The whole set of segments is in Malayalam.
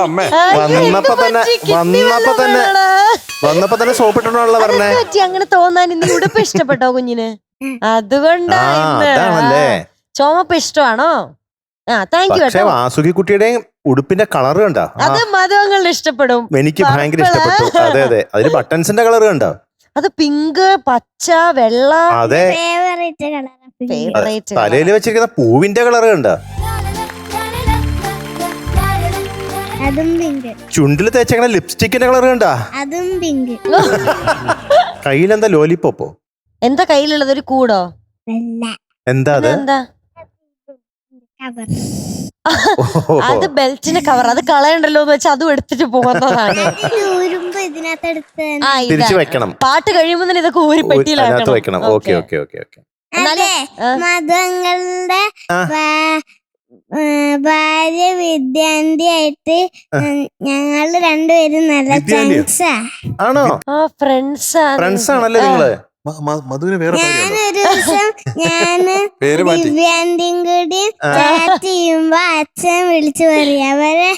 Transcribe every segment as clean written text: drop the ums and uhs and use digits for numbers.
അമ്മേ. വന്നപ്പോ തന്നെ സോപ്പിട്ടുള്ള പറഞ്ഞേ. അങ്ങനെ തോന്നാൻ ഇന്ന് ഉടുപ്പ് ഇഷ്ടപ്പെട്ടോ കുഞ്ഞിന്? അതുകൊണ്ടാ ചുമപ്പ് ഇഷ്ടമാണോ? Thank you. പക്ഷേ വാസുകി കുട്ടിയുടെയും ഉടുപ്പിന്റെ കളർ കണ്ടോ? അത് മധുവങ്ങളുടെ ഇഷ്ടപ്പെടും. എനിക്ക് ഭയങ്കര ഇഷ്ടപ്പെട്ടു. അതെ അതെ, അതില് ബട്ടൺസിന്റെ കളർ കണ്ടോ? അത് പിങ്ക്, പച്ച, വെള്ള. അതെ, തലയിൽ വെച്ചിരിക്കുന്ന പൂവിന്റെ കളർ കണ്ടോ? ചുണ്ടില് തേച്ചങ്ങനെ ലിപ്സ്റ്റിക്കിന്റെ കളർ കണ്ടാ? അതും പിങ്ക്. കയ്യിലെന്താ ലോലിപ്പോപ്പോ? എന്താ കയ്യിലുള്ളത്? ഒരു കൂടോ? എന്താ അത്? എന്താ അത്? ബെൽറ്റിന്റെ കവർ. അത് കളയണ്ടല്ലോ എന്ന് വെച്ചാൽ അതും എടുത്തിട്ട് പോകുന്നതാണ്. തിരിച്ചു വെക്കണം. പാട്ട് കഴിയുമ്പോ തന്നെ ഇതൊക്കെ ഊരി പെട്ടിയിലാക്കണം. വെക്കണം. Okay okay okay okay. മതങ്ങളുടെ ഭാര്യ വിദ്യാന്തിയായിട്ട് ഞങ്ങൾ രണ്ടുപേരും നല്ല ഫ്രണ്ട്സാ. ആണോ? ഫ്രണ്ട്സ് ആണല്ലേ നിങ്ങള്? മധുവിന് വേറെ ഞാനൊരു ദിവസം ദിവ്യാന്തിയും കൂടി ചാറ്റ് ചെയ്യുമ്പോ അച്ഛൻ വിളിച്ചു പറയും അവരെ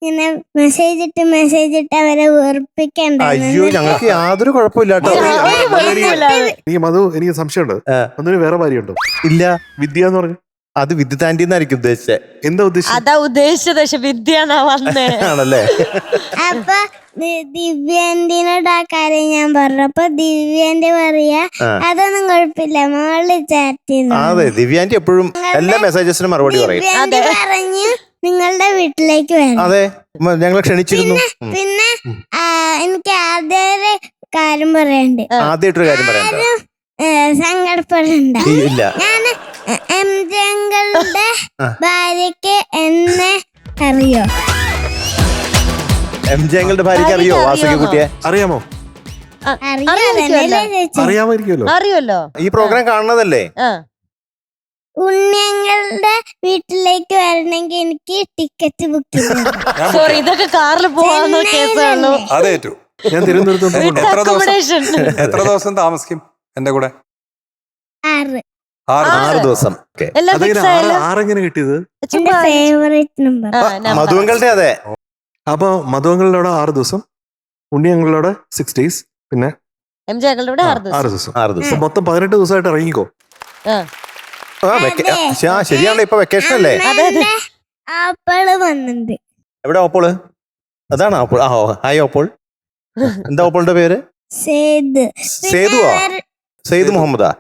ഇങ്ങനെ മെസ്സേജ് ഇട്ട് അവരെ വെറുപ്പിക്കണ്ട. അയ്യോ, ഞങ്ങൾക്ക് യാതൊരു കുഴപ്പമില്ല കേട്ടോ. മധു, എനിക്ക് സംശയമുണ്ട്. മധുവിന് വേറെ ഭാര്യയുണ്ടോ? ഇല്ല. വിദ്യ എന്ന് പറഞ്ഞു. അത് വിദ്യുതാന്റി എന്നായിരിക്കും ഉദ്ദേശിച്ചത്. എന്താ ഉദ്ദേശിച്ചത്? അതാ ഉദ്ദേശിച്ചത്. പക്ഷെ വിദ്യാണാ വന്നേ. ആണല്ലേ? അപ്പൊ ദിവ്യാന്റിനോട് ആ കാര്യം ഞാൻ പറഞ്ഞു. അപ്പൊ ദിവ്യാന്റി പറയാ അതൊന്നും കുഴപ്പമില്ല, മോള് ചാറ്റ് ചെയ്തു. അതെ, ദിവ്യാന്റി എപ്പോഴും എല്ലാ മെസ്സേജസിനും മറുപടി പറയും. ദിവ്യാന്റി പറഞ്ഞു നിങ്ങളുടെ വീട്ടിലേക്ക് വരാം. അതെ, ഞങ്ങളെ ക്ഷണിച്ചിരുന്നു. പിന്നെ എനിക്ക് ആദ്യ കാര്യം പറയണ്ട്. ആദ്യമായിട്ടൊരു കാര്യം പറയാം. സങ്കടപ്പെടണ്ട. ഇല്ല, ഞാൻ എംജങ്ങളുടെ ഭാര്യക്ക് എന്നെ അറിയോ? എംജങ്ങളുടെ ഭാര്യക്ക് അറിയോ വാസുകി കുട്ടിയെ? അറിയാമോ? അറിയാമായിരിക്കുമല്ലോ. അറിയുമല്ലോ. ഈ പ്രോഗ്രാം കാണുന്നതല്ലേ? ഉണ്ണിയങ്ങളുടെ വീട്ടിലേക്ക് വരണമെങ്കിൽ എനിക്ക് ടിക്കറ്റ് ബുക്ക് ചെയ്യണം. സോറി, ഇതൊക്കെ കാറിൽ പോവാന്ന കേസാണല്ലോ. അതേറ്റു. ഞാൻ തിരുവനന്തപുരത്ത് എത്ര ദിവസം താമസിക്കും എന്റെ കൂടെ? 6 ദിവസം. ആരെങ്ങനെ കിട്ടിയത്? ഫേവറേറ്റ് നമ്പർ മധുവങ്ങളുടെ. അതെ, അപ്പൊ മധുവങ്ങളുടെ 6 ദിവസം, ഉണ്ണിയങ്ങളുടെ 6 days, പിന്നെ എംജകളുടെ 6 ദിവസം. മൊത്തം 18 ദിവസമായിട്ട് ഇറങ്ങിക്കോ. ശരിയാണല്ലോ, ഇപ്പൊ വെക്കേഷൻ അല്ലേ? ആപ്പിള് വന്നിട്ടുണ്ട്. എവിടെ ഓപ്പോള്? അതാണ് ഓപ്പോൾ. ഹായ് ഓപ്പോൾ. എന്താ ഓപ്പോളിന്റെ പേര്? സേതുവാ? സെയ്ദ് മുഹമ്മദാ?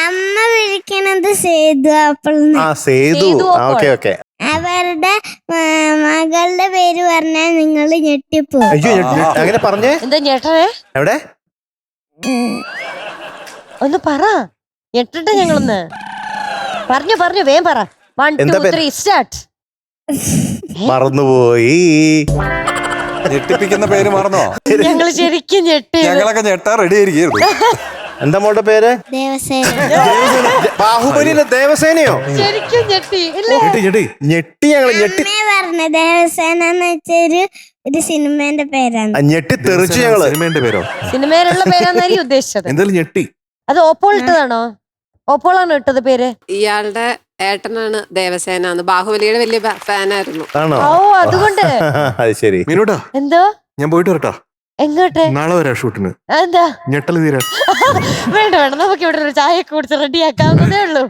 അമ്മ വിളിക്കണത് Sethu apple. Sethu. Okay okay. അവരുടെ മകളുടെ പേര് പറഞ്ഞാൽ നിങ്ങൾ ഞെട്ടിപ്പോ. അയ്യോ, അങ്ങനെ പറഞ്ഞേ. എന്താ ഞെട്ടേ? എവിടെ? ഒന്ന് പറ, ഞെട്ടട്ടെ ഞങ്ങളൊന്ന്. പറഞ്ഞു വേഗം പറ. 1 2 3 സ്റ്റാർട്ട്. മറന്നുപോയി. ഞെട്ടിപ്പിക്കുന്ന പേര് മറന്നോ? ഞങ്ങള് ശരിക്കും ഞെട്ടി. ഞങ്ങളൊക്കെ ഞെട്ടാ റെഡി ആയിരിക്കും. എന്താ മോളുടെ പേര്? ബാഹുബലിയിലെ ദേവസേനയോ? ശരിക്കും ഞെട്ടി. ഞെട്ടി. ഞങ്ങള് ഞെട്ടി പറഞ്ഞ ദേവസേന എന്ന് വെച്ചൊരു സിനിമേന്റെ പേരാണ്. ഞെട്ടി തെറിച്ചു ഞങ്ങള്. സിനിമേന്റെ പേരോ? സിനിമയിലുള്ള പേരാന്നായിരിക്കും ഉദ്ദേശിച്ചത്. എന്തായാലും ഞെട്ടി. അത് ഓപ്പോൾ ഇട്ടതാണോ? ഓപ്പോളാണോ ഇട്ടത് പേര്? ഇയാളുടെ ഏട്ടനാണ് ദേവസേന. ബാഹുബലിയുടെ വലിയ ഫാനായിരുന്നു. ഓ, അതുകൊണ്ട്. അത് ശരി. മീനൂട്ടാ, എന്തോ? ഞാൻ പോയിട്ട് വരട്ടാ. എങ്ങോട്ട്? നാളെ വരാ ഷൂട്ടിന്. എന്താ? ഞെട്ടല് തീരാ. വേണ്ട, നമുക്ക് ഇവിടെ ഒരു ചായ കുടിച്ച് റെഡിയാക്കാവുന്നതേ ഉള്ളൂ.